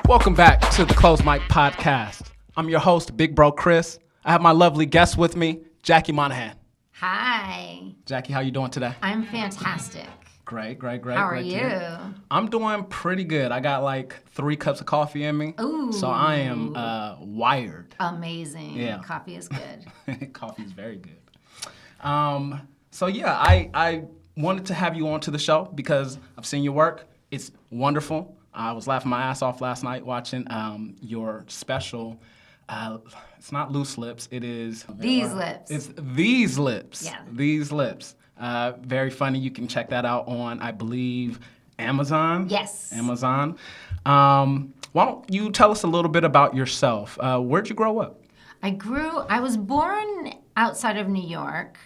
Welcome back to the Closed Mic Podcast. I'm your host, Big Bro Chris. I have my lovely guest with me, Jackie Monahan. Hi. Jackie, how you doing today? I'm fantastic. Great. How are you? I'm doing pretty good. I got like 3 cups of coffee in me. Ooh. So I am wired. Amazing. Yeah. Coffee is good. Coffee is very good. I wanted to have you on to the show because I've seen your work. It's wonderful. I was laughing my ass off last night watching your special. It's not Loose Lips. It is... These Lips. It's These Lips. Yeah. These Lips. Very funny. You can check that out on, I believe, Amazon. Yes. Amazon. Why don't you tell us a little bit about yourself? Where'd you grow up? I was born outside of New York,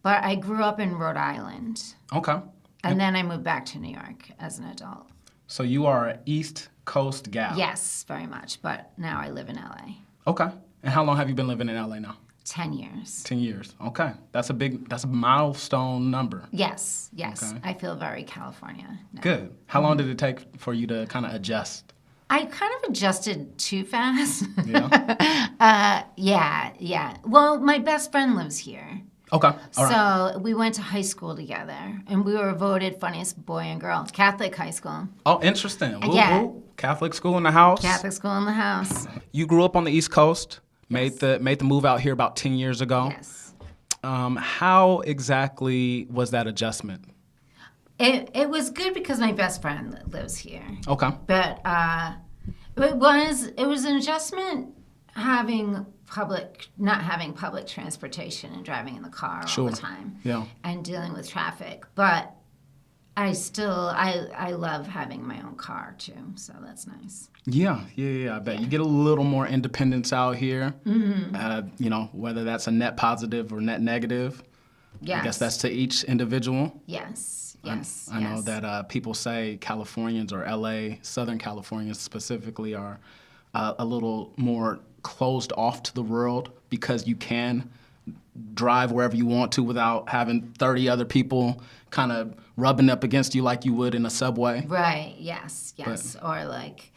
but I grew up in Rhode Island. Okay. And then I moved back to New York as an adult. So you are an East Coast gal. Yes, very much. But now I live in LA. Okay. And how long have you been living in LA now? 10 years. 10 years. Okay. That's a milestone number. Yes. Okay. I feel very California now. Good. How long did it take for you to kind of adjust? I kind of adjusted too fast. Yeah? Yeah. Well, my best friend lives here. Okay. All right. So we went to high school together, and we were voted funniest boy and girl. Catholic high school. Oh, interesting. Woo, Yeah. woo. Catholic school in the house. Catholic school in the house. You grew up on the East Coast, made the move out here about 10 years ago. Yes. How exactly was that adjustment? It was good because my best friend lives here. Okay. But it was an adjustment not having public transportation and driving in the car all the time. Yeah. And dealing with traffic. But I love having my own car too, so that's nice. Yeah. I bet you get a little more independence out here. Mm-hmm. Whether that's a net positive or net negative. Yes. I guess that's to each individual. Yes. I know that people say Californians or LA, Southern Californians specifically, are a little more closed off to the world because you can drive wherever you want to without having 30 other people kind of rubbing up against you like you would in a subway. Right, yes. Or like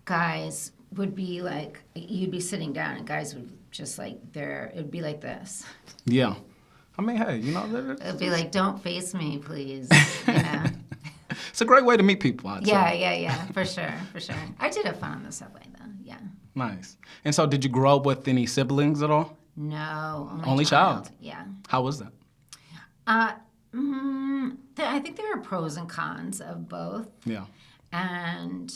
guys would be like, you'd be sitting down and guys would just like, it would be like this. Yeah. I mean, hey, it'd be like, don't face me, please. It's a great way to meet people, I'd say. Yeah, for sure. I did have fun on the subway, though, yeah. Nice. And so did you grow up with any siblings at all? No, only child. Yeah. How was that? I think there are pros and cons of both. Yeah. And,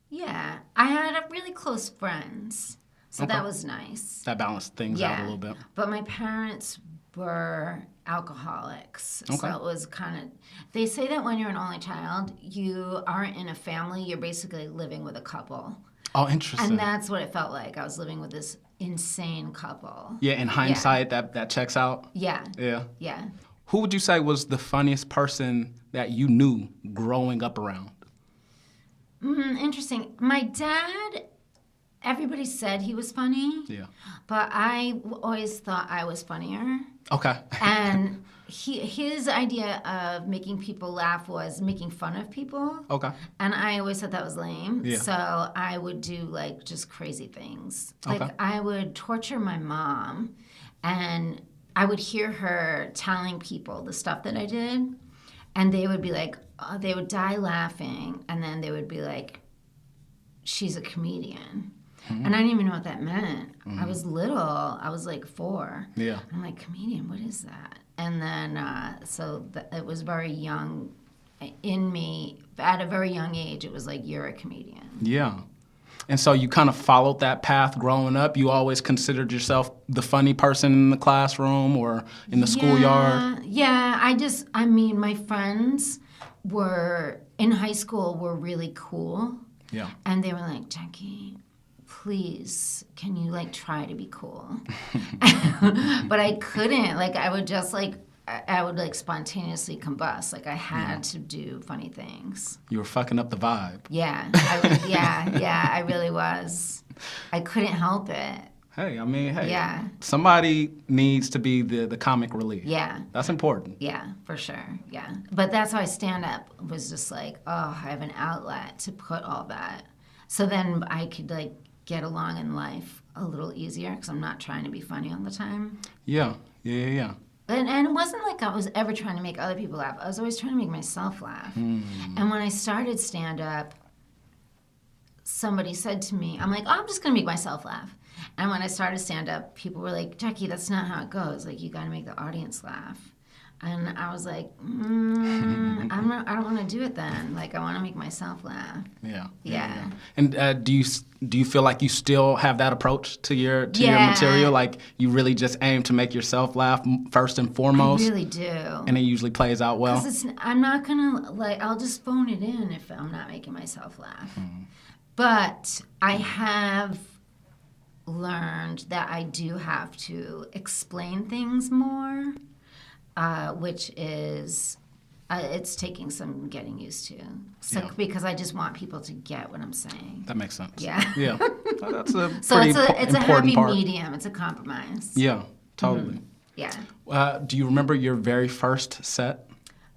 yeah, I had really close friends, so Okay. that was nice. That balanced things out a little bit. But my parents were alcoholics, Okay. so it was kind of, they say that when you're an only child, you aren't in a family, you're basically living with a couple. Oh, interesting. And that's what it felt like. I was living with this insane couple. Yeah, in hindsight, that checks out? Yeah. Yeah. Who would you say was the funniest person that you knew growing up around? Interesting. My dad, everybody said he was funny. Yeah. But I always thought I was funnier. Okay. And his idea of making people laugh was making fun of people. Okay. And I always thought that was lame. Yeah. So I would do like just crazy things. Like Okay. I would torture my mom, and I would hear her telling people the stuff that I did, and they would be like, they would die laughing, and then they would be like, she's a comedian. Mm-hmm. And I didn't even know what that meant. Mm-hmm. I was little. I was like 4. Yeah. I'm like, comedian, what is that? And then, it was very young in me. At a very young age, it was like, you're a comedian. Yeah. And so you kind of followed that path growing up? You always considered yourself the funny person in the classroom or in the schoolyard? Yeah, my friends in high school were really cool. Yeah. And they were like, Jackie, please, can you like try to be cool? But I couldn't. Like I would spontaneously combust. Like I had to do funny things. You were fucking up the vibe. Yeah, I really was. I couldn't help it. Hey, Yeah. Somebody needs to be the comic relief. Yeah. That's important. Yeah, for sure. Yeah. But that's why stand-up was just like, I have an outlet to put all that So then I could like get along in life a little easier because I'm not trying to be funny all the time. Yeah. Yeah. And it wasn't like I was ever trying to make other people laugh. I was always trying to make myself laugh. And when I started stand-up, somebody said to me, I'm like, oh, I'm just going to make myself laugh. And when I started stand-up, people were like, Jackie, that's not how it goes. Like, you got to make the audience laugh. And I was like, I don't want to do it then. Like, I want to make myself laugh. Yeah. And do you feel like you still have that approach to your material? Like you really just aim to make yourself laugh first and foremost? I really do. And it usually plays out well? Because I'm not going to, like, I'll just phone it in if I'm not making myself laugh. But I have learned that I do have to explain things more. Which is, it's taking some getting used to. So, because I just want people to get what I'm saying. That makes sense. Yeah. Yeah. That's a So pretty it's a important happy part. medium. It's a compromise. Yeah, totally. Yeah. Do you remember your very first set?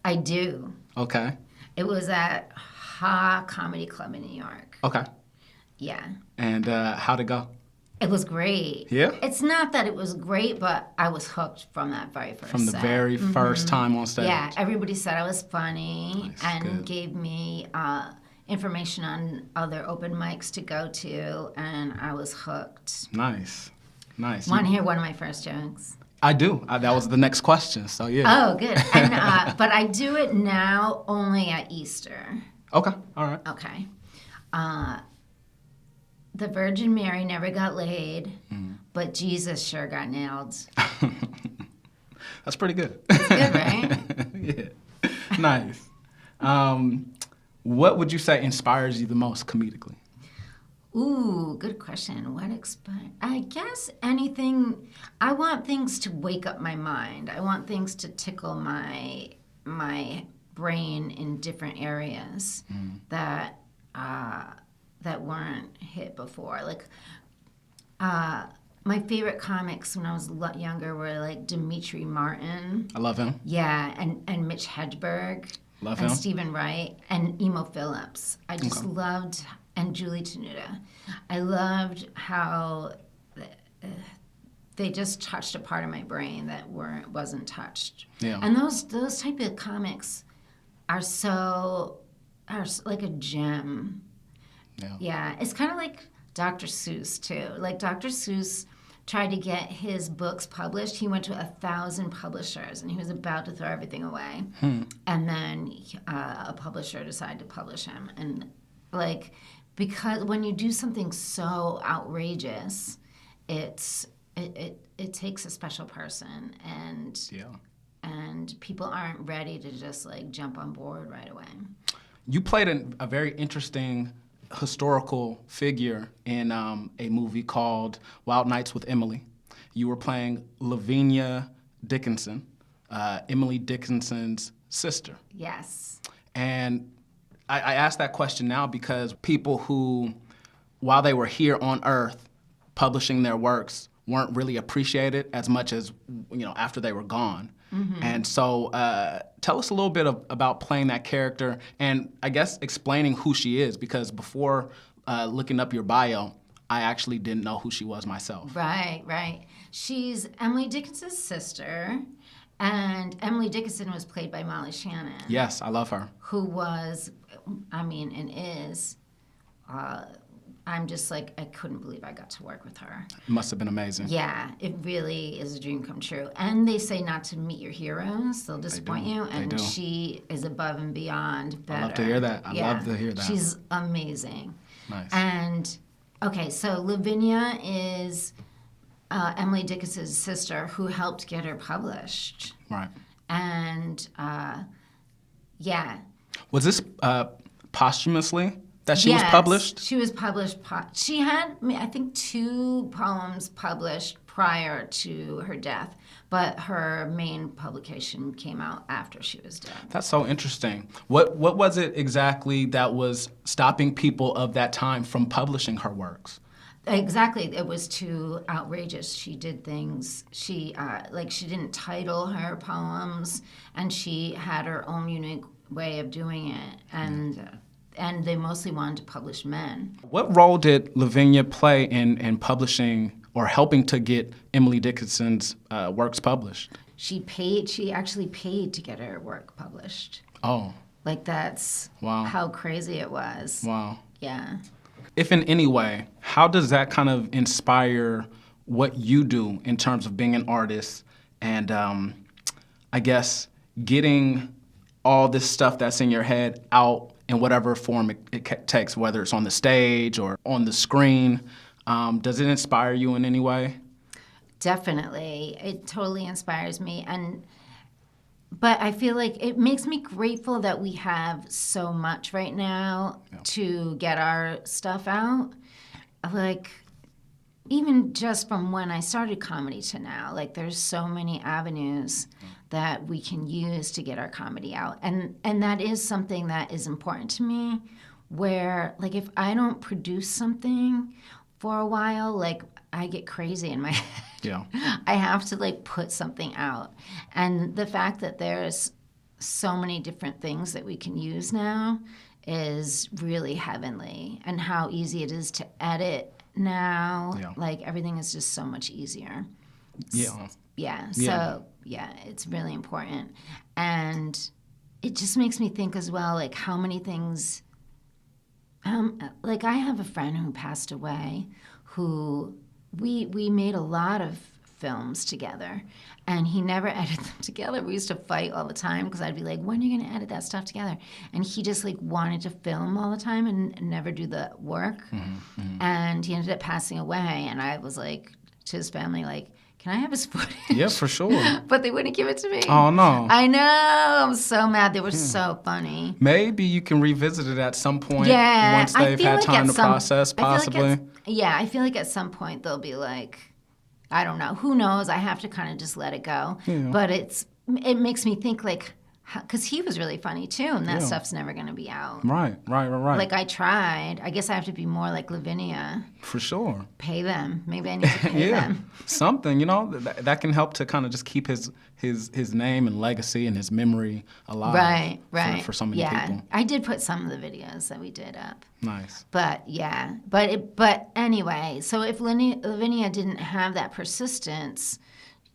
I do. Okay. It was at Ha Comedy Club in New York. Okay. Yeah. And how'd it go? It was great. Yeah? It's not that it was great, but I was hooked from that very first From the set. very first time on stage? Yeah, everybody said I was funny and good. gave me information on other open mics to go to, and I was hooked. Nice. Want to hear one of my first jokes? I do. That was the next question, so yeah. Oh, good. And, but I do it now only at Easter. Okay, all right. Okay. The Virgin Mary never got laid, but Jesus sure got nailed. That's pretty good. It's good, right? Yeah. Nice. What would you say inspires you the most comedically? Ooh, good question. I guess anything. I want things to wake up my mind. I want things to tickle my brain in different areas that weren't hit before. Like, my favorite comics when I was younger were like Dimitri Martin. I love him. Yeah, and Mitch Hedberg. Love and him. Stephen Wright and Emo Phillips. I just loved, and Julie Tenuta. I loved how they just touched a part of my brain that wasn't touched. Yeah. And those type of comics are like a gem. Yeah. Yeah, it's kind of like Dr. Seuss too. Like Dr. Seuss tried to get his books published. He went to 1,000 publishers, and he was about to throw everything away. And then a publisher decided to publish him. And like, because when you do something so outrageous, it takes a special person, and people aren't ready to just like jump on board right away. You played a very interesting historical figure in a movie called Wild Nights with Emily. You were playing Lavinia Dickinson, Emily Dickinson's sister. Yes. And I ask that question now because people who, while they were here on Earth publishing their works, weren't really appreciated as much as, after they were gone. And so tell us a little bit about playing that character and I guess explaining who she is, because before looking up your bio, I actually didn't know who she was myself. Right. She's Emily Dickinson's sister, and Emily Dickinson was played by Molly Shannon. Yes, I love her. Who was, and is, I'm just like, I couldn't believe I got to work with her. It must have been amazing. Yeah, it really is a dream come true. And they say not to meet your heroes, they'll disappoint you. And she is above and beyond better. I love to hear that. I love to hear that. She's amazing. Nice. And, okay, so Lavinia is Emily Dickinson's sister who helped get her published. Right. And, yeah. Was this posthumously that she was published? She was published. She had, I think, 2 poems published prior to her death, but her main publication came out after she was dead. That's so interesting. What was it exactly that was stopping people of that time from publishing her works? Exactly. It was too outrageous. She did things, she didn't title her poems, and she had her own unique way of doing it. And and they mostly wanted to publish men. What role did Lavinia play in publishing or helping to get Emily Dickinson's works published? She actually paid to get her work published. Oh. Like, that's Wow. how crazy it was. Wow. Yeah. If in any way, how does that kind of inspire what you do in terms of being an artist and I guess getting all this stuff that's in your head out in whatever form it takes, whether it's on the stage or on the screen? Does it inspire you in any way? Definitely. It totally inspires me. But I feel like it makes me grateful that we have so much right now to get our stuff out. Like, even just from when I started comedy to now, like, there's so many avenues that we can use to get our comedy out. And that is something that is important to me, where, like, if I don't produce something for a while, like, I get crazy in my head. Yeah. I have to, like, put something out. And the fact that there's so many different things that we can use now is really heavenly. And how easy it is to edit now. Yeah. Like, everything is just so much easier. Yeah. Yeah. So, yeah, it's really important. And it just makes me think as well, like, how many things... like, I have a friend who passed away who... We made a lot of films together, and he never edited them together. We used to fight all the time because I'd be like, when are you going to edit that stuff together? And he just, like, wanted to film all the time and never do the work. And he ended up passing away, and I was like to his family, like, can I have his footage? Yeah, for sure. But they wouldn't give it to me. Oh, no. I know. I'm so mad. They were so funny. Maybe you can revisit it at some point Yeah, once they've had time to process, possibly. I feel like at some point they'll be like, I don't know. Who knows? I have to kind of just let it go. Yeah. But it makes me think, like, because he was really funny too, and that Yeah. stuff's never going to be out. Right. Like, I tried. I guess I have to be more like Lavinia. For sure. Pay them. Maybe I need to pay Yeah. them. Something, that can help to kind of just keep his name and legacy and his memory alive. Right. For so many people. I did put some of the videos that we did up. Nice. But yeah, but anyway, so if Lavinia didn't have that persistence,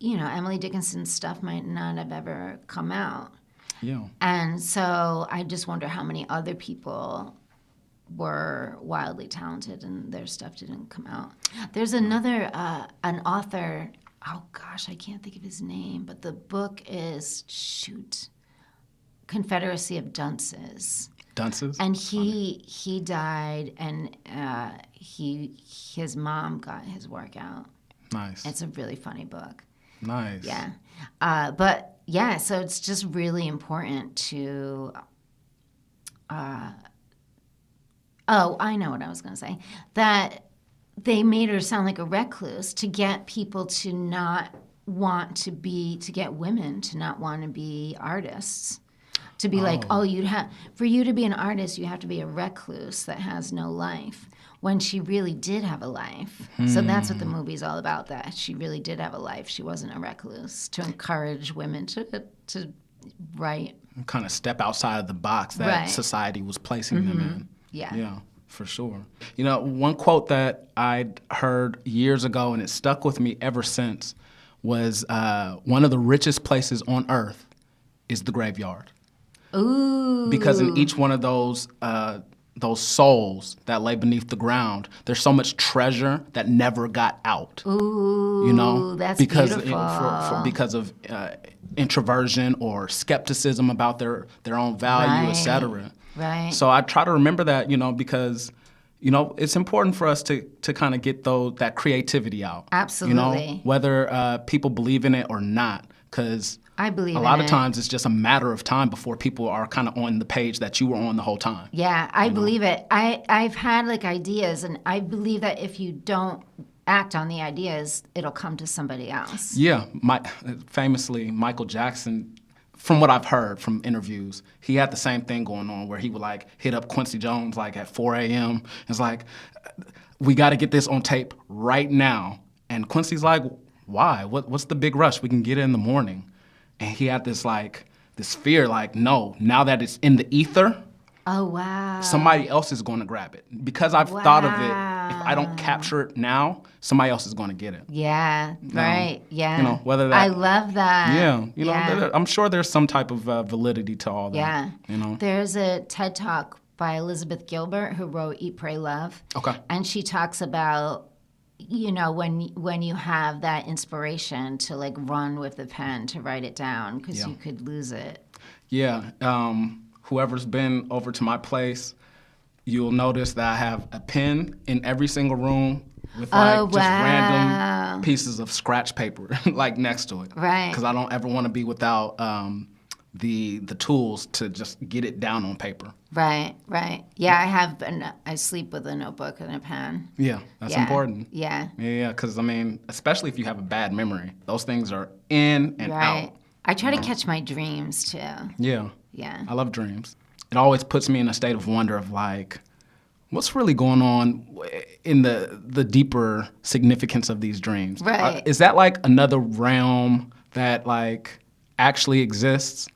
Emily Dickinson's stuff might not have ever come out. Yeah. And so I just wonder how many other people were wildly talented and their stuff didn't come out. There's another, an author, oh gosh, I can't think of his name, but the book is, Confederacy of Dunces. Dunces? And he died, and his mom got his work out. Nice. It's a really funny book. Nice. Yeah. But yeah, so it's just really important to. Oh, I know what I was going to say. That they made her sound like a recluse to get people to not want to get women to not want to be artists. To be like, for you to be an artist, you have to be a recluse that has no life. When she really did have a life. So that's what the movie's all about, that she really did have a life. She wasn't a recluse, to encourage women to write. Kind of step outside of the box that society was placing them in. Yeah. Yeah, for sure. One quote that I'd heard years ago, and it stuck with me ever since, was one of the richest places on earth is the graveyard. Ooh. Because in each one of those souls that lay beneath the ground, there's so much treasure that never got out. Ooh, that's beautiful. Because of introversion or skepticism about their own value, etc. Right. So I try to remember that, because it's important for us to kind of get that creativity out. Absolutely. Whether people believe in it or not, because I believe a in lot it. of times it's just a matter of time before people are kind of on the page that you were on the whole time. Yeah, I believe it. I've had like ideas, and I believe that if you don't act on the ideas, it'll come to somebody else. Yeah, famously Michael Jackson, from what I've heard from interviews, he had the same thing going on where he would like hit up Quincy Jones like at 4 a.m. It's like, we got to get this on tape right now. And Quincy's like, why? What's the big rush? We can get it in the morning. And he had this fear, like, no, now that it's in the ether, Oh, wow. Somebody else is going to grab it. Because I've thought of it, if I don't capture it now, somebody else is going to get it. Yeah, right. Yeah. You know, whether that. I love that. Yeah, you know, I'm sure there's some type of validity to all that. Yeah. You know. There's a TED Talk by Elizabeth Gilbert who wrote Eat, Pray, Love. Okay. And she talks about, you know, when you have that inspiration to like run with the pen to write it down because you could lose it. Yeah. Whoever's been over to my place, you'll notice that I have a pen in every single room with like just random pieces of scratch paper like next to it. Right. Because I don't ever want to be without the tools to just get it down on paper. Right, right. Yeah, I sleep with a notebook and a pen. Yeah, that's important. Yeah. Yeah, because I mean, especially if you have a bad memory, those things are in and out. I try to catch my dreams too. Yeah. Yeah. I love dreams. It always puts me in a state of wonder of like, what's really going on in the deeper significance of these dreams? Right. Is that like another realm that like actually exists?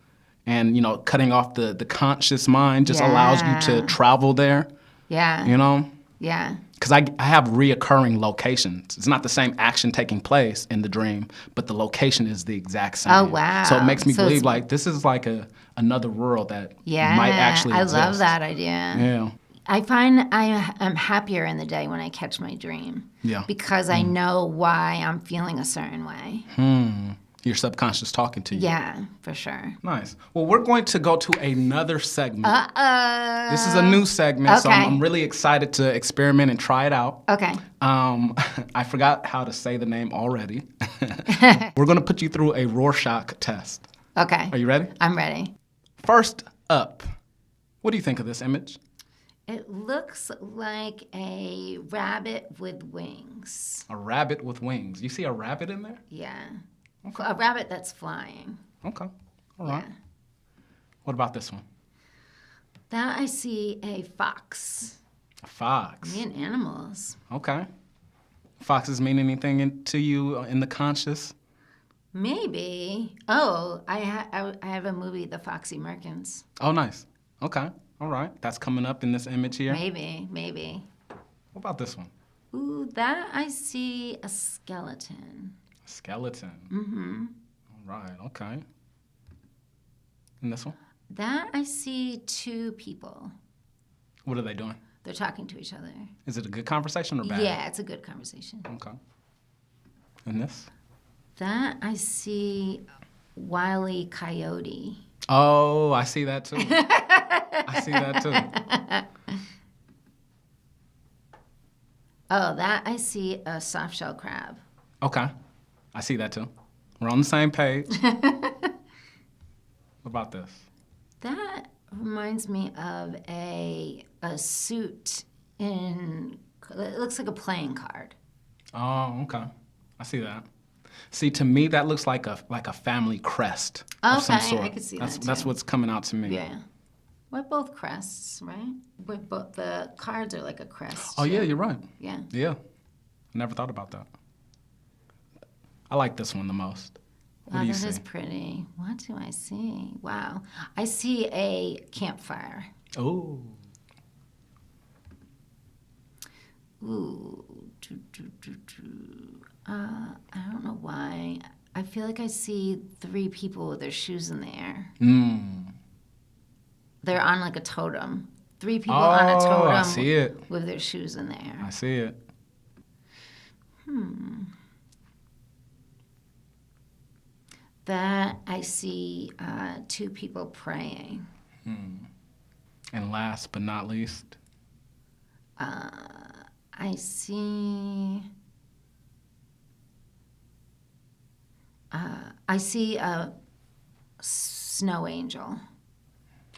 And, you know, cutting off the conscious mind just allows you to travel there. Yeah. You know? Yeah. Because I have reoccurring locations. It's not the same action taking place in the dream, but the location is the exact same. Oh, wow. So it makes me believe like this is like another world that might actually exist. I love that idea. Yeah. I find I am happier in the day when I catch my dream. Yeah. Because I know why I'm feeling a certain way. Your subconscious talking to you. Yeah, for sure. Nice. Well, we're going to go to another segment. Uh-oh. This is a new segment, so Okay. I'm really excited to experiment and try it out. Okay. I forgot how to say the name already. We're going to put you through a Rorschach test. Okay. Are you ready? I'm ready. First up, what do you think of this image? It looks like a rabbit with wings. A rabbit with wings. You see a rabbit in there? Yeah. Okay. A rabbit that's flying. Okay. All right. Yeah. What about this one? That I see a fox. A fox. Me and animals. Okay. Foxes mean anything to you in the conscious? Maybe. Oh, I have a movie, The Foxy Merkins. Oh, nice. Okay. All right. That's coming up in this image here. Maybe. What about this one? Ooh, that I see a skeleton. Skeleton. Mm-hmm. All right. Okay. And this one? That I see two people. What are they doing? They're talking to each other. Is it a good conversation or bad? Yeah, it's a good conversation. Okay. And this? That I see Wile E. Coyote. Oh, I see that too. I see that too. Oh, that I see a soft-shell crab. Okay. I see that too. We're on the same page. What about this? That reminds me of a suit in, it looks like a playing card. Oh, okay. I see that. See, to me, that looks like a family crest of some sort. I could see that too. That's what's coming out to me. Yeah. We're both crests, right? We're both, the cards are like a crest. Oh, too. yeah, you're right. Yeah. Yeah. Never thought about that. I like this one the most. What do you see? That is pretty. What do I see? Wow. I see a campfire. Oh. Ooh. I don't know why. I feel like I see three people with their shoes in the air. They're on like a totem. Three people on a totem I see it. with their shoes in the air. I see it. That I see two people praying. And last but not least? I see a snow angel.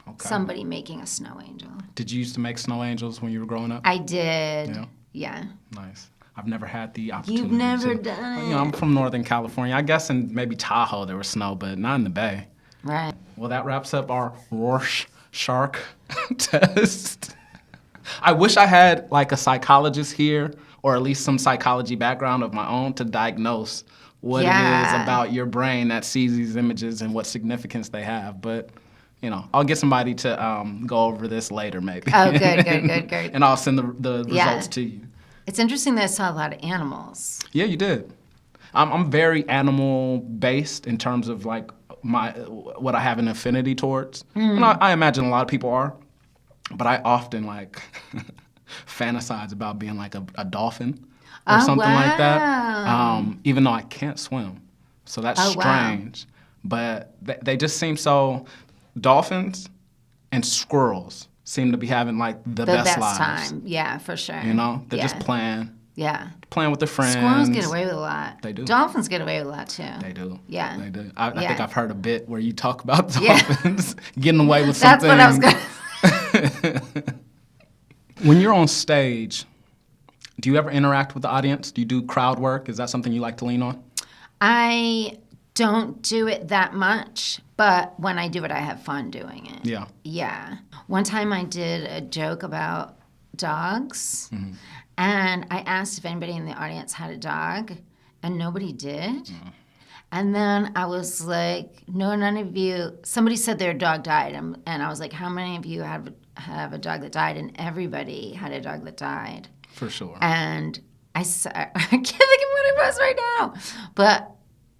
Okay. Somebody making a snow angel. Did you used to make snow angels when you were growing up? I did. Yeah. Yeah. Nice. I've never had the opportunity. You've never to. done it. You know, I'm from Northern California. I guess in maybe Tahoe there was snow, but not in the Bay. Right. Well, that wraps up our Rorschach test. I wish I had like a psychologist here, or at least some psychology background of my own to diagnose what it is about your brain that sees these images and what significance they have. But, I'll get somebody to go over this later, maybe. Oh, good. And I'll send the results to you. It's interesting that I saw a lot of animals. Yeah, you did. I'm very animal based in terms of like what I have an affinity towards, and I imagine a lot of people are, but I often like fantasize about being like a dolphin or something like that. Even though I can't swim, so that's strange. But they just seem so. Dolphins and squirrels seem to be having like the best lives. Time. Yeah, for sure. They're just playing. Yeah. Playing with their friends. Squirrels get away with a lot. They do. Dolphins get away with a lot too. They do. Yeah. They do. I think I've heard a bit where you talk about dolphins getting away with That's something. what I was going to When you're on stage, do you ever interact with the audience? Do you do crowd work? Is that something you like to lean on? I don't do it that much, but when I do it, I have fun doing it. Yeah. Yeah. One time I did a joke about dogs, and I asked if anybody in the audience had a dog, and nobody did. And then I was like, no, none of you. Somebody said their dog died, and I was like, how many of you have a dog that died? And everybody had a dog that died. For sure. And I can't think of what it was right now, but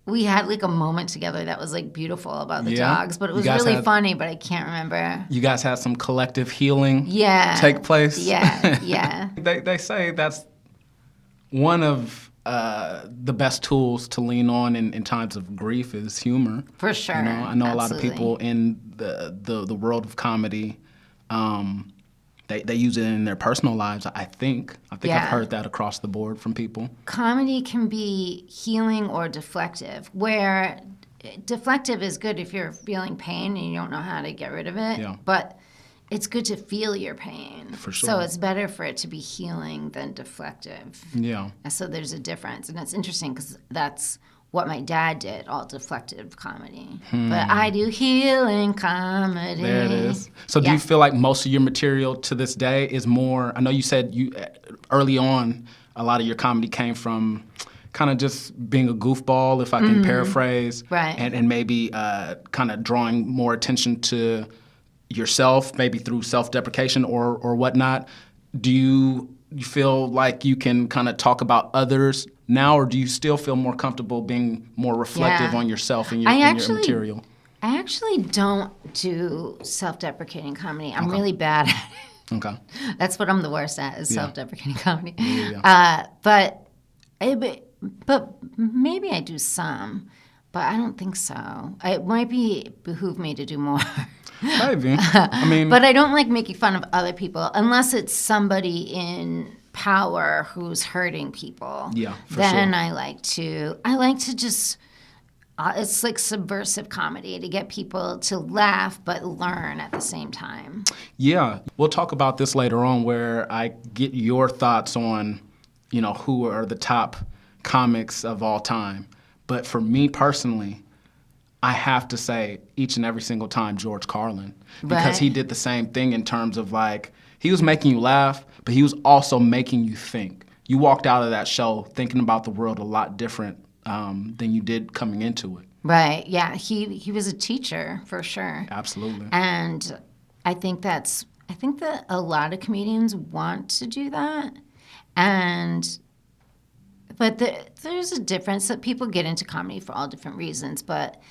we had like a moment together that was like beautiful about the dogs, but it was really funny, but I can't remember. You guys had some collective healing take place? Yeah. They say that's one of the best tools to lean on in times of grief is humor. For sure. I know a lot of people in the world of comedy, they use it in their personal lives, I think. I've heard that across the board from people. Comedy can be healing or deflective, where deflective is good if you're feeling pain and you don't know how to get rid of it. Yeah. But it's good to feel your pain. For sure. So it's better for it to be healing than deflective. Yeah. So there's a difference. And it's interesting because that's what my dad did, all deflective comedy. But I do healing comedy. There it is. So do you feel like most of your material to this day is more, I know you said early on, a lot of your comedy came from kind of just being a goofball, if I can paraphrase. Right. And maybe kind of drawing more attention to yourself, maybe through self-deprecation or whatnot. Do you feel like you can kind of talk about others now, or do you still feel more comfortable being more reflective on yourself and your material? I actually don't do self-deprecating comedy. I'm really bad at it. Okay. That's what I'm the worst at, is self-deprecating comedy. Yeah. But maybe I do some, but I don't think so. It might behoove me to do more. Maybe. I mean, but I don't like making fun of other people unless it's somebody in power who's hurting people. Yeah, for then sure. I like to just it's like subversive comedy to get people to laugh but learn at the same time. Yeah, we'll talk about this later on, where I get your thoughts on, who are the top comics of all time. But for me personally, I have to say each and every single time George Carlin, because he did the same thing in terms of like, he was making you laugh, but he was also making you think. You walked out of that show thinking about the world a lot different than you did coming into it. Right, yeah, he was a teacher for sure. Absolutely. And I think that a lot of comedians want to do that. But there's a difference that people get into comedy for all different reasons, but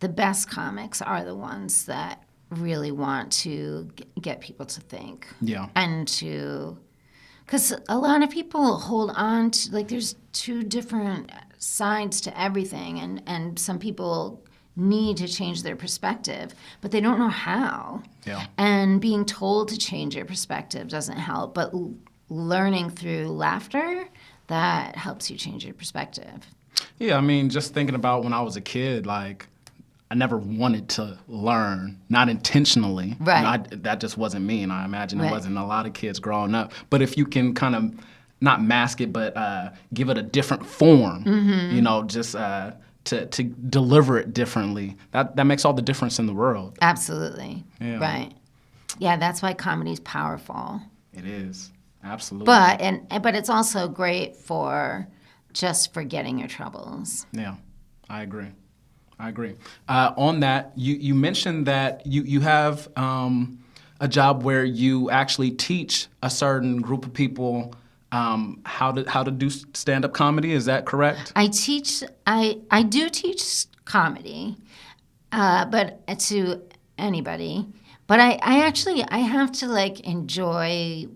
the best comics are the ones that really want to get people to think. Yeah. And because a lot of people hold on to, like, there's two different sides to everything, and some people need to change their perspective, but they don't know how. Yeah. And being told to change your perspective doesn't help, but learning through laughter, that helps you change your perspective. Yeah, I mean, just thinking about when I was a kid, like, I never wanted to learn, not intentionally. Right. That just wasn't me, and I imagine it wasn't a lot of kids growing up. But if you can kind of not mask it, but give it a different form, just to deliver it differently, that makes all the difference in the world. Absolutely. Yeah. Right. Yeah, that's why comedy's powerful. It is. Absolutely. But it's also great for just forgetting your troubles. Yeah, I agree. I agree. On that, you mentioned that you have a job where you actually teach a certain group of people how to do stand-up comedy. Is that correct? I do teach comedy, but to anybody. But I actually have to like enjoy.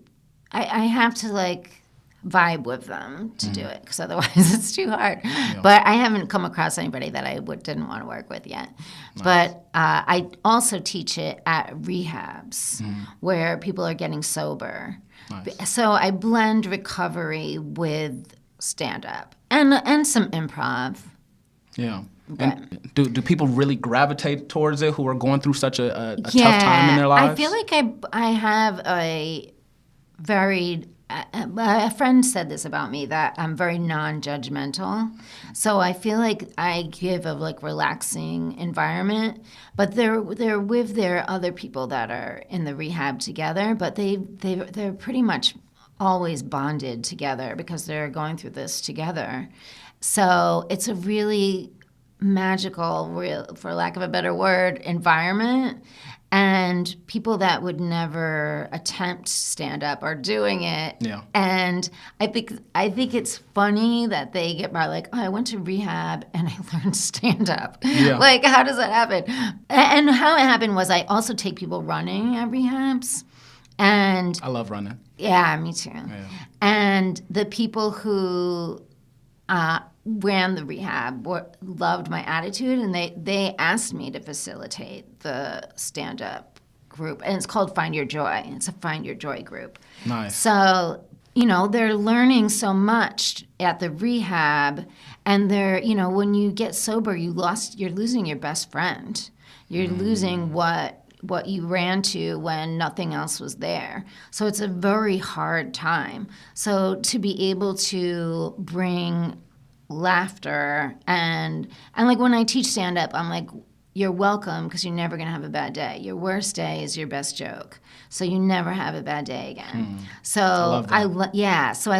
I have to like vibe with them to do it, because otherwise it's too hard. Yeah. But I haven't come across anybody that I didn't want to work with yet. Nice. But I also teach it at rehabs where people are getting sober. Nice. So I blend recovery with stand-up and some improv. Yeah. And do people really gravitate towards it who are going through such a tough time in their lives? I feel like I have a very... a friend said this about me, that I'm very non-judgmental. So I feel like I give a like relaxing environment, but they're with their other people that are in the rehab together, but they're pretty much always bonded together because they're going through this together. So it's a really magical, for lack of a better word, environment. And people that would never attempt stand-up are doing it. Yeah. And I think it's funny that they get by like, oh, I went to rehab and I learned stand-up. Yeah. Like, how does that happen? And how it happened was I also take people running at rehabs. And I love running. Yeah, me too. Yeah. And the people who ran the rehab loved my attitude, and they asked me to facilitate the stand-up group, and it's called Find Your Joy. It's a Find Your Joy group. Nice. So, they're learning so much at the rehab, and they're, when you get sober, you're losing your best friend. You're losing what you ran to when nothing else was there. So it's a very hard time. So to be able to bring laughter and like when I teach stand-up, I'm like, you're welcome, because you're never going to have a bad day. Your worst day is your best joke. So you never have a bad day again. So I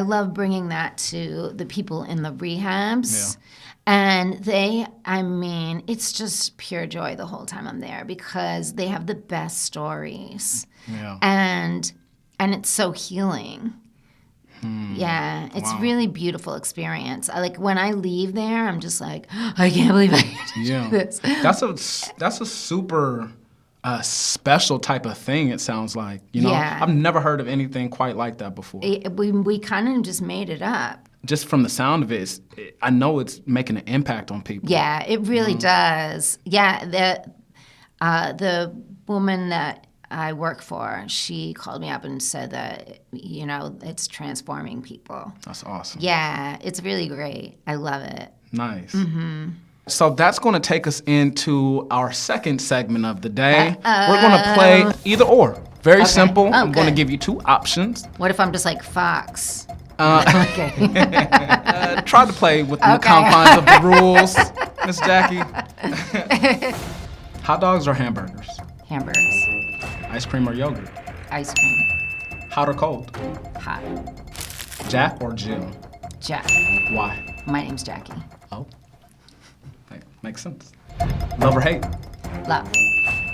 love bringing that to the people in the rehabs. Yeah. And it's just pure joy the whole time I'm there, because they have the best stories. Yeah. And it's so healing. Yeah, it's really beautiful experience. Like when I leave there, I'm just like, I can't believe I get to do this. That's a super special type of thing. It sounds like, Yeah. I've never heard of anything quite like that before. We kind of just made it up. Just from the sound of it, I know it's making an impact on people. Yeah, it really does. Yeah, the woman that I work for, she called me up and said that, it's transforming people. That's awesome. Yeah, it's really great. I love it. Nice. Mm-hmm. So that's going to take us into our second segment of the day. We're going to play either or. Very simple. I'm going to give you two options. What if I'm just like Fox? Okay. Try to play within the confines of the rules, Miss Jackie. Hot dogs or hamburgers? Hamburgers. Ice cream or yogurt? Ice cream. Hot or cold? Hot. Jack or Jill? Jack. Why? My name's Jackie. Oh. Makes sense. Love or hate? Love.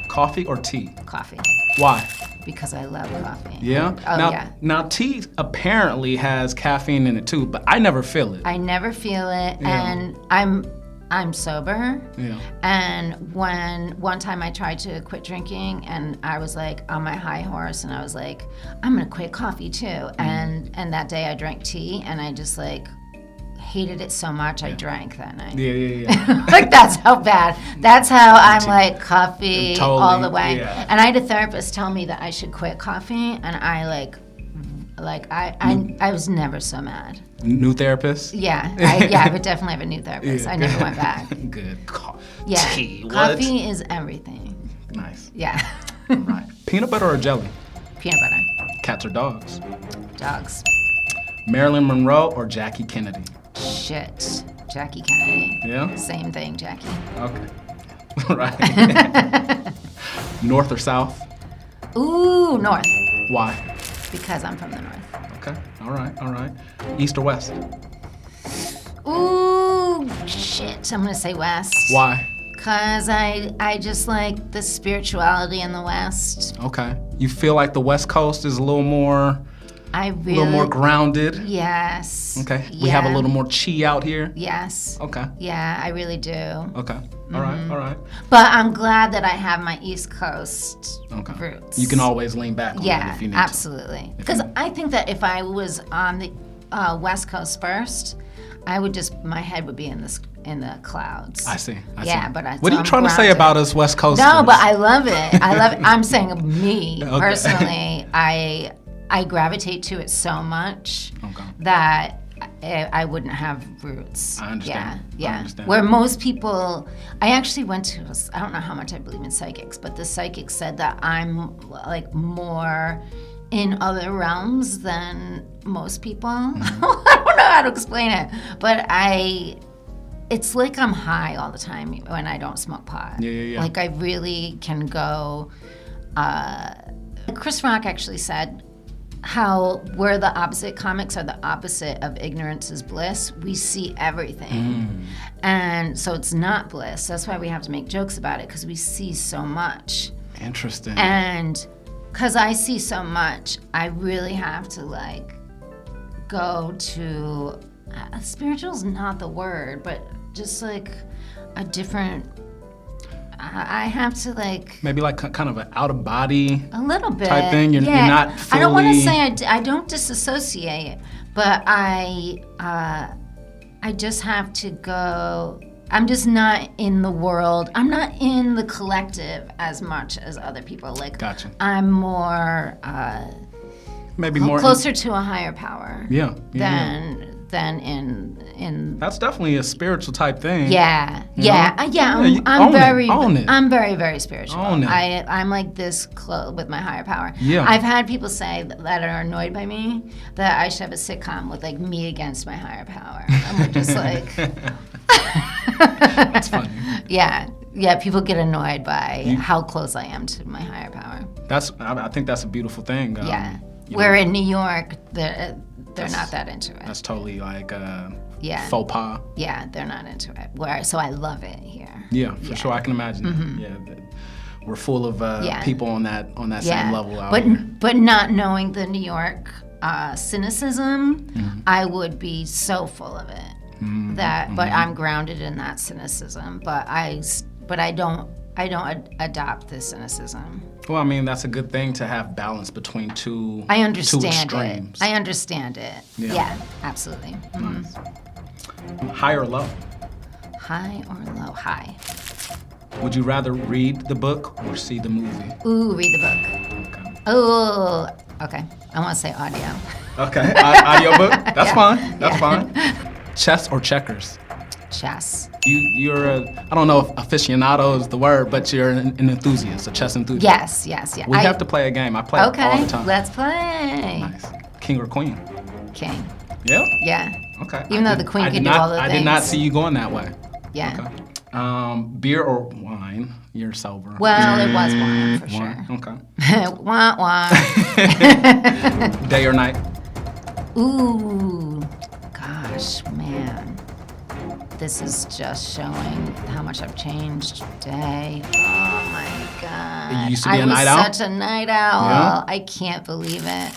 Coffee or tea? Coffee. Why? Because I love coffee. Yeah? Yeah. Now, tea apparently has caffeine in it too, but I never feel it. I never feel it, and I'm sober. Yeah. And one time I tried to quit drinking, and I was like on my high horse, and I was like, I'm gonna quit coffee too. And that day I drank tea, and I just like hated it so much I drank that night. Yeah. Like that's how bad. That's how I'm like coffee all the way. Yeah. And I had a therapist tell me that I should quit coffee, and I I was never so mad. New therapist? Yeah, I would definitely have a new therapist. I never went back. Good. Tea. Coffee is everything. Nice. Yeah. Right. Peanut butter or jelly? Peanut butter. Cats or dogs? Dogs. Marilyn Monroe or Jackie Kennedy? Shit. Jackie Kennedy. Yeah? Same thing, Jackie. Okay. Right. North or south? Ooh, north. Why? Because I'm from the north. Okay. All right. East or west? Ooh, shit. I'm going to say west. Why? 'Cause I just like the spirituality in the West. Okay. You feel like the West Coast is a little more grounded. Yes. Okay. We have a Yeah. little more chi out here. Yes. Okay. Yeah, I really do. Okay. All right. But I'm glad that I have my East Coast Okay. roots. You can always lean back on it if you need to. Absolutely. Because I think that if I was on the West Coast first, my head would be in the clouds. I see. Yeah, but what are you trying to say about us West Coasters? No, but I love it. I'm saying me Okay. personally. I gravitate to it so much that I wouldn't have roots. I understand. Yeah. I understand. Where most people, I actually went to, I don't know how much I believe in psychics, but the psychic said that I'm like more in other realms than most people. Mm-hmm. I don't know how to explain it, but it's like I'm high all the time when I don't smoke pot. Yeah. Like I really can go, Chris Rock actually said, how we're the opposite, comics are the opposite of ignorance is bliss. We see everything. And so it's not bliss. That's why we have to make jokes about it, because we see so much. Interesting. And because I see so much, I really have to like go to, spiritual's not the word, but just like a different, I have to like maybe like kind of an out of body a little bit type thing. You're not fully. I don't want to say I don't disassociate, but I just have to go. I'm just not in the world. I'm not in the collective as much as other people. Like, Gotcha. I'm more maybe more closer to a higher power. Yeah. Than in. That's definitely a spiritual type thing. Yeah. You I'm own very. it. I'm very, very spiritual. Own it. I'm like this close with my higher power. Yeah. I've had people say that are annoyed by me that I should have a sitcom with like me against my higher power. And we're just like. That's funny. Yeah. People get annoyed by how close I am to my higher power. I think that's a beautiful thing. Where in New York, they're not that into it. That's totally like faux pas. Yeah, they're not into it. So I love it here. Yeah, for sure. I can imagine. Yeah, we're full of people on that same level out here. But not knowing the New York cynicism, I would be so full of it. But I'm grounded in that cynicism. But I don't adopt the cynicism. Well, I mean, that's a good thing to have balance between two I understand extremes. it. I understand it. Yeah, absolutely. Nice. High or low? High or low? High. Would you rather read the book or see the movie? Ooh, read the book. Okay. Oh, okay. I want to say audio. Okay, audio book? That's fine. That's fine. Chess or checkers? Chess. You're I don't know if aficionado is the word, but you're an enthusiast, a chess enthusiast. Yes. We have to play a game. I play it all the time. Let's play. Nice. King or queen? King. Yeah? Yeah. Okay. Even though the queen can do all the things. I did not see you going that way. Yeah. Okay. Beer or wine? You're sober. Well, it was wine for sure. Okay. Wah. Day or night? Ooh, gosh, man. This is just showing how much I've changed today. Oh my God. You used to be a night owl? I was such a night owl. Yeah. I can't believe it.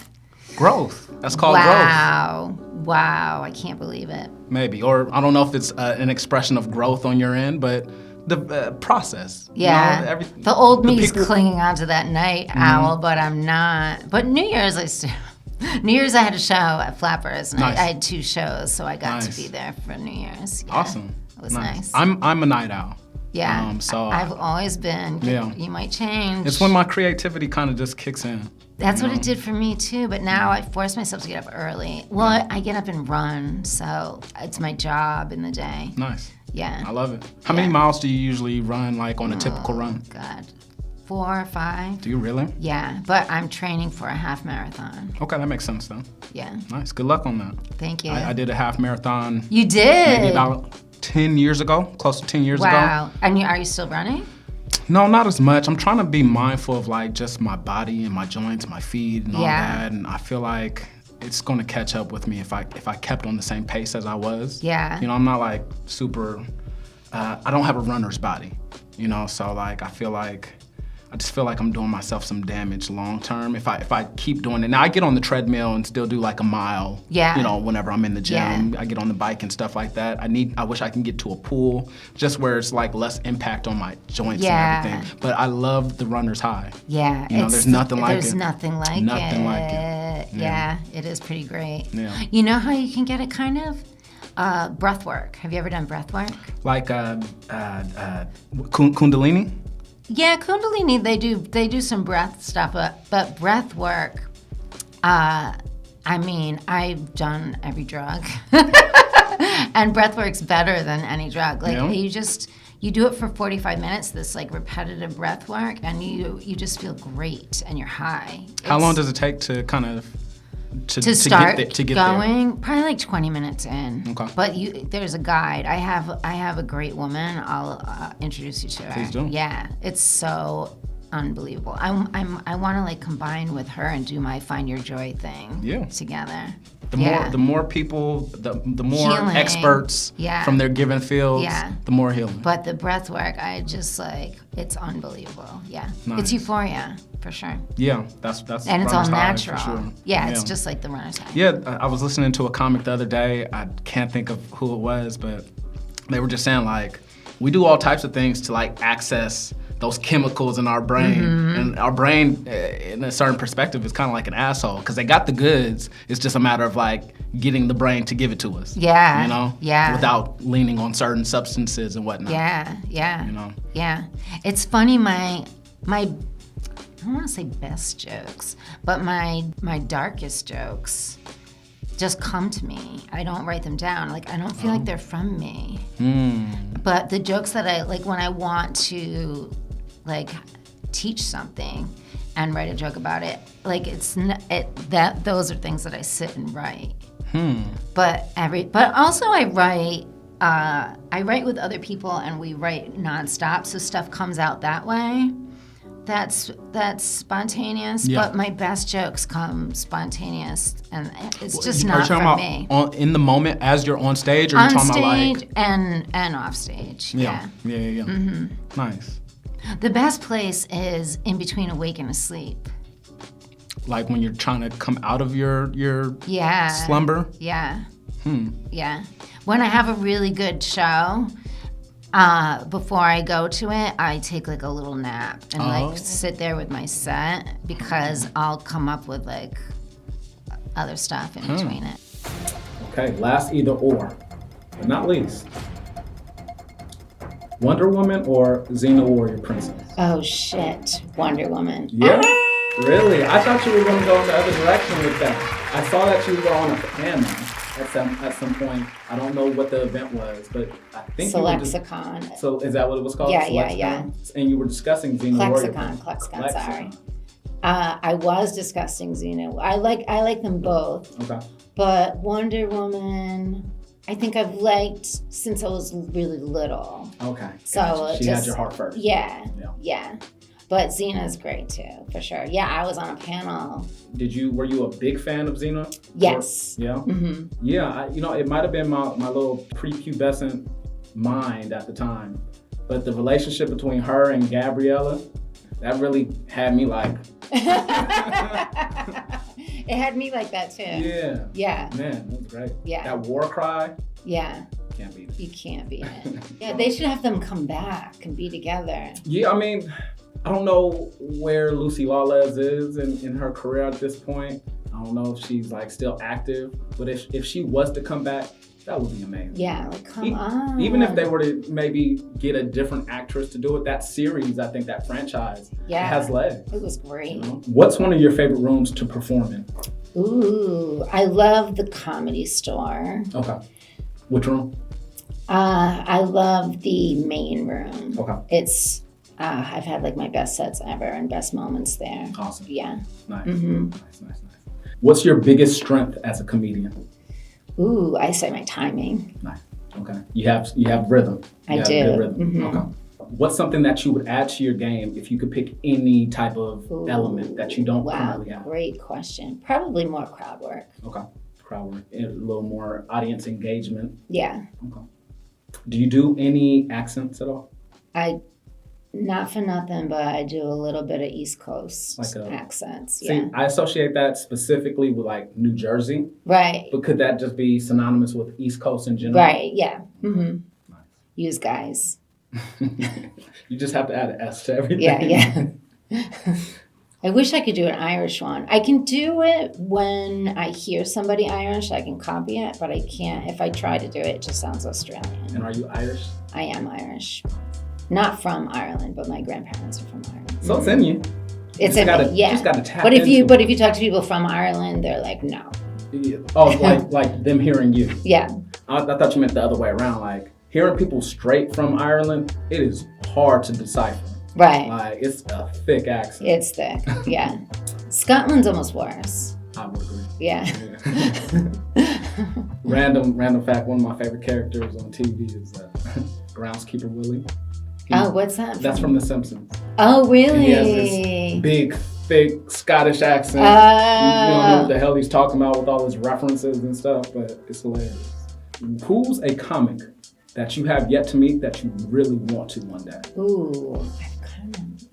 Growth. That's called growth. Wow, I can't believe it. Maybe. Or I don't know if it's an expression of growth on your end, but the process. Yeah. You know, the old me's clinging onto that night owl, but I'm not. But New Year's, New Year's, I had a show at Flappers, and Nice. I had 2 shows, so I got Nice. to be there for New Year's. Yeah, Awesome. It was nice. I'm a night owl. Yeah. So I've always been. Yeah. You might change. It's when my creativity kind of just kicks in. That's what it did for me too, but now I force myself to get up early. Well, I get up and run, so it's my job in the day. Nice. Yeah. I love it. How many miles do you usually run, like on a typical run? God. 4 or 5. Do you really? Yeah, but I'm training for a half marathon. Okay, that makes sense then. Yeah. Nice. Good luck on that. Thank you. I did a half marathon You did? maybe about 10 years ago, close to 10 years ago. Wow. And are you still running? No, not as much. I'm trying to be mindful of like just my body and my joints, my feet and all Yeah. that. And I feel like it's gonna catch up with me if I kept on the same pace as I was. Yeah. You know, I'm not like super I don't have a runner's body, you know, so like I just feel like I'm doing myself some damage long term if I keep doing it. Now I get on the treadmill and still do like a mile. Yeah. You know, whenever I'm in the gym, Yeah. I get on the bike and stuff like that. I wish I can get to a pool just where it's like less impact on my joints Yeah. and everything. But I love the runner's high. Yeah. You know, there's nothing like it. There's nothing like it. Nothing like it. Yeah, it is pretty great. Yeah. You know how you can get it kind of? Breath work. Have you ever done breath work? Like Kundalini? Yeah, Kundalini, they do some breath stuff, but breath work, I mean, I've done every drug. And breath work's better than any drug. Like you do it for 45 minutes, this like repetitive breath work, and you just feel great and you're high. How long does it take to kind of to start get going? Probably like 20 minutes in. Okay. But there's a guide. I have a great woman. I'll introduce you to her. Please do. Yeah, it's so unbelievable. I want to like combine with her and do my Find Your Joy thing together. The more people, the more Healing. Experts from their given fields, the more healing. But the breath work, I just like, it's unbelievable. Yeah. Nice. It's euphoria, for sure. Yeah, that's And it's all runner's high, natural. for sure. Yeah, it's just like the runner's high. Yeah, I was listening to a comic the other day. I can't think of who it was, but they were just saying like, we do all types of things to like access those chemicals in our brain. And our brain, in a certain perspective, is kind of like an asshole because they got the goods. It's just a matter of like getting the brain to give it to us. Yeah. You know? Yeah. Without leaning on certain substances and whatnot. Yeah, yeah. You know? Yeah. It's funny, my I don't want to say best jokes, but my darkest jokes just come to me. I don't write them down. Like, I don't feel like they're from me. But the jokes that I, like when I want to, like, teach something and write a joke about it, like those are things that I sit and write. But also I write with other people and we write nonstop, so stuff comes out that way. That's spontaneous, but my best jokes come spontaneous, and it's just not from me. In the moment as you're on stage, or you're talking about like... On stage and off stage, yeah. Nice. The best place is in between awake and asleep. Like when you're trying to come out of your slumber? Yeah. Yeah. When I have a really good show, before I go to it, I take like a little nap and like sit there with my set because I'll come up with like other stuff in between it. Okay, last either or, but not least. Wonder Woman or Xena Warrior Princess? Oh shit, Wonder Woman. Yeah? Really? I thought you were going to go in the other direction with that. I saw that you were on a panel at some point. I don't know what the event was, but I think Lexicon. So is that what it was called? Yeah. And you were discussing Xena Warrior. Lexicon, sorry. I was discussing Xena. I like them both. Okay. But Wonder Woman, I think I've liked since I was really little. Okay. So she had your heart first. Yeah. But Xena's great too, for sure. Yeah, I was on a panel. Were you a big fan of Xena? Yes. Yeah, it might have been my little prepubescent mind at the time, but the relationship between her and Gabriella, that really had me like... It had me like that too. Yeah. Man, that was great. Yeah. That war cry. Yeah. Can't beat it. You can't beat it. Yeah, they should have them come back and be together. Yeah, I mean, I don't know where Lucy Lawless is in her career at this point. I don't know if she's like still active, but if she was to come back, that would be amazing. Yeah, like come on. Even if they were to maybe get a different actress to do it, that series, I think that franchise has legs. It was great. What's one of your favorite rooms to perform in? Ooh, I love the Comedy Store. Okay. Which room? I love the main room. Okay. It's I've had like my best sets ever and best moments there. Awesome. Yeah. Nice. Nice. What's your biggest strength as a comedian? Ooh, I say my timing. Nice. Okay. You have rhythm. I do. Good rhythm. Okay. What's something that you would add to your game if you could pick any type of element that you don't currently have? Great question. Probably more crowd work. Okay. Crowd work. A little more audience engagement. Yeah. Okay. Do you do any accents at all? Not for nothing, but I do a little bit of East Coast accents. See, Yeah. I associate that specifically with like New Jersey. Right. But could that just be synonymous with East Coast in general? Right. Yeah. Mm-hmm. Nice. Use guys. You just have to add an S to everything. Yeah. I wish I could do an Irish one. I can do it when I hear somebody Irish. I can copy it, but I can't. If I try to do it, it just sounds Australian. And are you Irish? I am Irish. Not from Ireland, but my grandparents are from Ireland. So it's in you. It's in me, yeah. You just gotta tap but if you into it. talk to people from Ireland, they're like, no. Yeah. Oh, like them hearing you. Yeah. I thought you meant the other way around. Like hearing people straight from Ireland, it is hard to decipher. Right. Like it's a thick accent. It's thick. Yeah. Scotland's almost worse. I would agree. Yeah. Random fact. One of my favorite characters on TV is Groundskeeper Willie. What's that? That's from The Simpsons. Oh, really? And he has this big, thick Scottish accent. You don't know what the hell he's talking about with all his references and stuff, but it's hilarious. Who's a comic that you have yet to meet that you really want to one day? Ooh,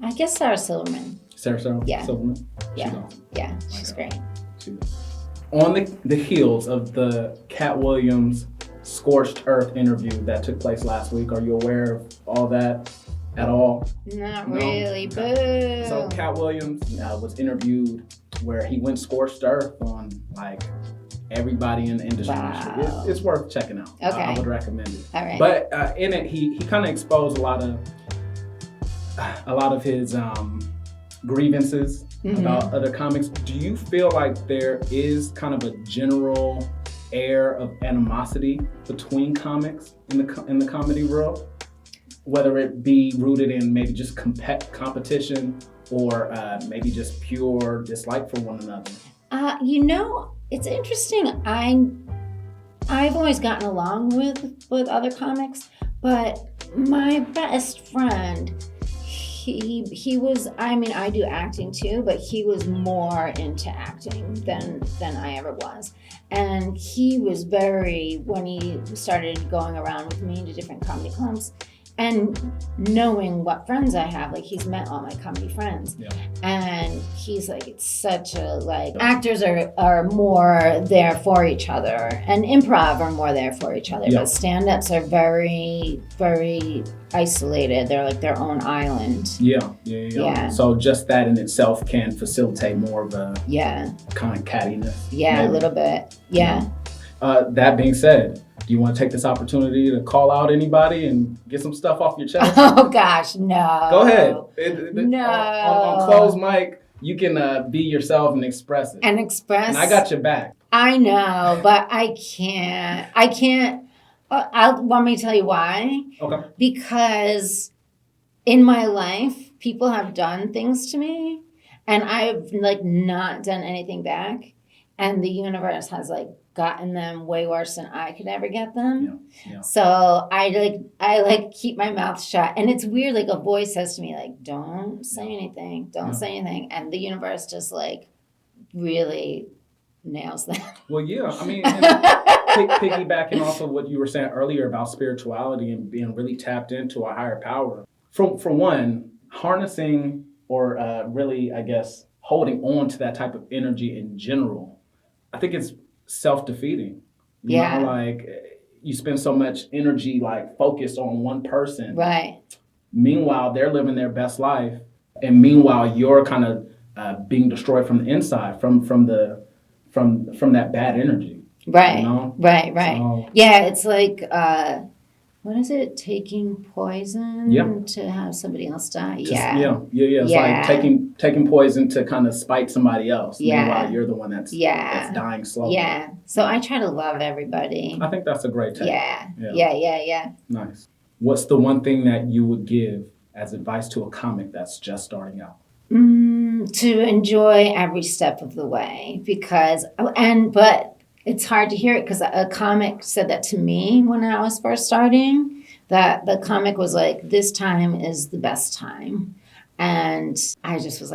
I guess Sarah Silverman. Sarah Silverman? Yeah. She's awesome. Yeah, she's great. On the heels of the Cat Williams Scorched Earth interview that took place last week, are you aware of all that at all? Not really, boo. So Cat Williams was interviewed where he went scorched earth on like everybody in the industry. Wow. It's worth checking out. Okay. I would recommend it. All right. But in it, he kind of exposed a lot of his grievances about other comics. Do you feel like there is kind of a general air of animosity between comics in the comedy world, whether it be rooted in maybe just competition or maybe just pure dislike for one another? It's interesting. I've always gotten along with other comics, but my best friend, he was, I do acting too, but he was more into acting than I ever was. And he was when he started going around with me to different comedy clubs and knowing what friends I have, like he's met all my comedy friends. Yeah. And he's like, it's such actors are more there for each other and improv are more there for each other. Yeah. But stand-ups are very, very isolated. They're like their own island. Yeah. So just that in itself can facilitate more of a kind of cattiness. Yeah, maybe. A little bit. Yeah. That being said, do you want to take this opportunity to call out anybody and get some stuff off your chest? Oh gosh, no. Go ahead. No. On closed mic, you can be yourself and express it. And I got your back. I know, but I can't. Want me to tell you why? Okay. Because in my life, people have done things to me, and I've not done anything back, and the universe has gotten them way worse than I could ever get them. Yeah. So I keep my mouth shut, and it's weird. A voice says to me don't say anything, say anything, and the universe just really nails that. Well, yeah. I mean, piggybacking off of what you were saying earlier about spirituality and being really tapped into a higher power. For one, harnessing or really, I guess, holding on to that type of energy in general, I think it's self-defeating. You know, you spend so much energy focused on one person. Right. Meanwhile, they're living their best life, and meanwhile, you're kind of being destroyed from the inside, from that bad energy. Right. You know? Right. So, yeah, it's what is it? Taking poison to have somebody else die? It's like taking poison to kind of spite somebody else. Meanwhile, you're the one that's dying slowly. Yeah. So I try to love everybody. I think that's a great take. Yeah. Nice. What's the one thing that you would give as advice to a comic that's just starting out? To enjoy every step of the way, but it's hard to hear it because a comic said that to me when I was first starting, that the comic was this time is the best time. And I just was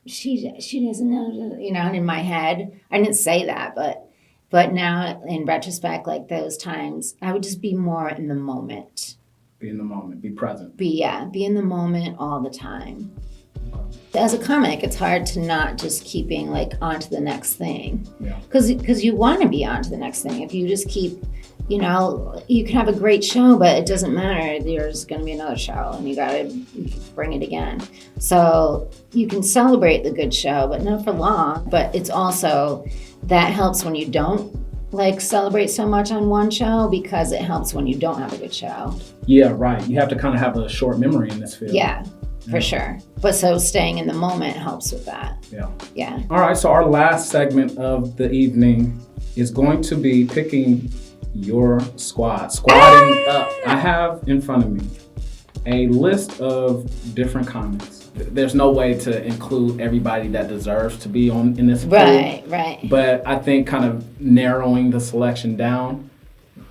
she doesn't know, and in my head, I didn't say that, but But now, in retrospect, like those times, I would just be more in the moment. Be in the moment. Be present. Be in the moment all the time. As a comic, it's hard to not just keep being like on to the next thing. Yeah. Because you want to be on to the next thing. If you just keep, you know, you can have a great show, but it doesn't matter. There's going to be another show and you got to bring it again. So you can celebrate the good show, but not for long. But it's also, that helps when you don't like celebrate so much on one show, because it helps when you don't have a good show. Yeah, right. You have to kind of have a short memory in this field. Yeah. For sure. But so staying in the moment helps with that. Yeah. Yeah. All right. So our last segment of the evening is going to be picking your squad. Squadding up. I have in front of me a list of different comics. There's no way to include everybody that deserves to be in this pool. Right. But I think kind of narrowing the selection down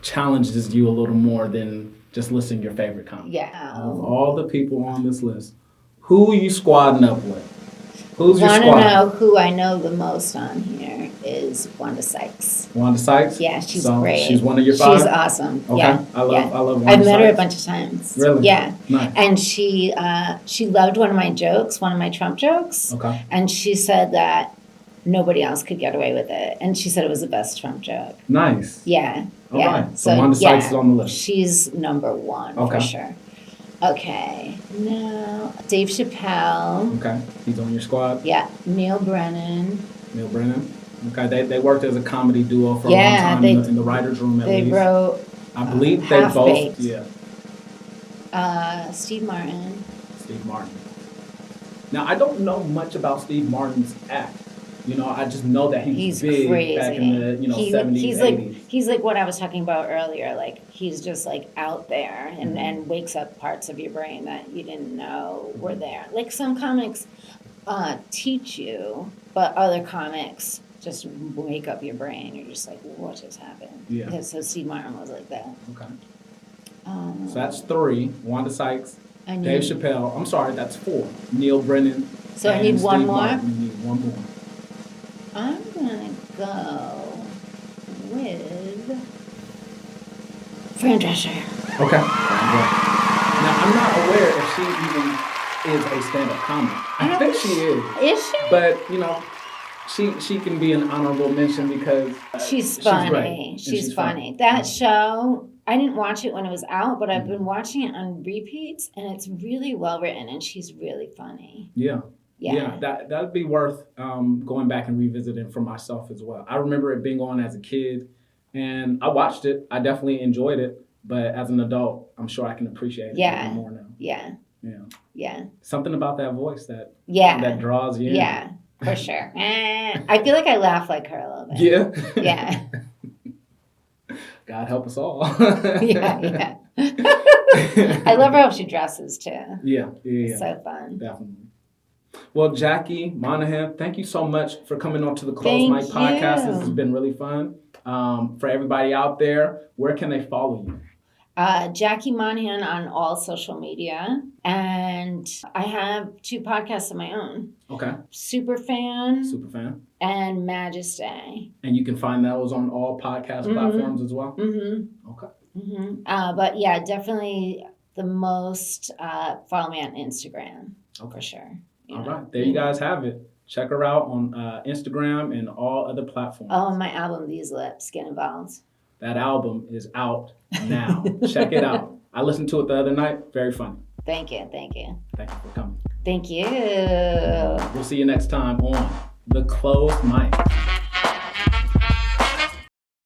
challenges you a little more than just listing your favorite comics. Yeah. Of all the people on this list, who are you squadding up with? Who's your Want squad? to know who I know the most on here is Wanda Sykes. Wanda Sykes? Yeah, she's So great. She's one of your five? She's awesome. Okay. Yeah. I love Wanda I've met her a Sykes. bunch of times. Really? Yeah. Nice. And she loved one of my jokes, one of my Trump jokes. Okay. And she said that nobody else could get away with it. And she said it was the best Trump joke. Nice. Yeah. All yeah. right. So Wanda Sykes is on the list. She's number one Okay. for sure. Okay. Now, Dave Chappelle. Okay. He's on your squad. Yeah. Neil Brennan. Neil Brennan. Okay. They worked as a comedy duo for a long Yeah, time in the writer's room at They least. wrote I believe they both. Half-Baked. Yeah. Steve Martin. Steve Martin. Now, I don't know much about Steve Martin's act. You know, I just know that He's big crazy. back in the 70s, he's 80s. he's like what I was talking about earlier. Like he's just like out there and wakes up parts of your brain that you didn't know were there. Like some comics teach you, but other comics just wake up your brain. You're just like, what just happened? Yeah. So Steve Martin was like that. Okay. So that's 3. Wanda Sykes, I Dave need, Chappelle. I'm sorry, that's 4. Neil Brennan. So I and need one Steve more? Martin. You need one more. I'm gonna go with Fran Drescher. Okay. Now, I'm not aware if she even is a stand-up comic. I think she is. Is she? But, you know, she can be an honorable mention because She's great, funny. and She's funny. That show, I didn't watch it when it was out, but I've been watching it on repeats, and it's really well written, and she's really funny. Yeah. Yeah. That'd be worth going back and revisiting for myself as well. I remember it being on as a kid, and I watched it. I definitely enjoyed it, but as an adult, I'm sure I can appreciate it Yeah. even more now. Yeah. Yeah. Yeah. Something about that voice that Yeah. draws you in. Yeah. For sure. I feel like I laugh like her a little bit. Yeah. Yeah. God help us all. Yeah. I love her how she dresses too. Yeah. It's so fun. Definitely. Well, Jackie Monahan, thank you so much for coming on to the Close Thank Mic podcast. you. This has been really fun. For everybody out there, where can they follow you? Jackie Monahan on all social media. And I have 2 podcasts of my own. Okay. Superfan Super fan. and Majesty. And you can find those on all podcast platforms as well? Mm-hmm. Okay. Mm-hmm. But yeah, definitely the most, follow me on Instagram. For sure. All right. There you guys have it. Check her out on Instagram and all other platforms. Oh, my album, These Lips, get involved. That album is out now. Check it out. I listened to it the other night. Very funny. Thank you. Thank you. Thank you for coming. Thank you. We'll see you next time on The Closed Mic.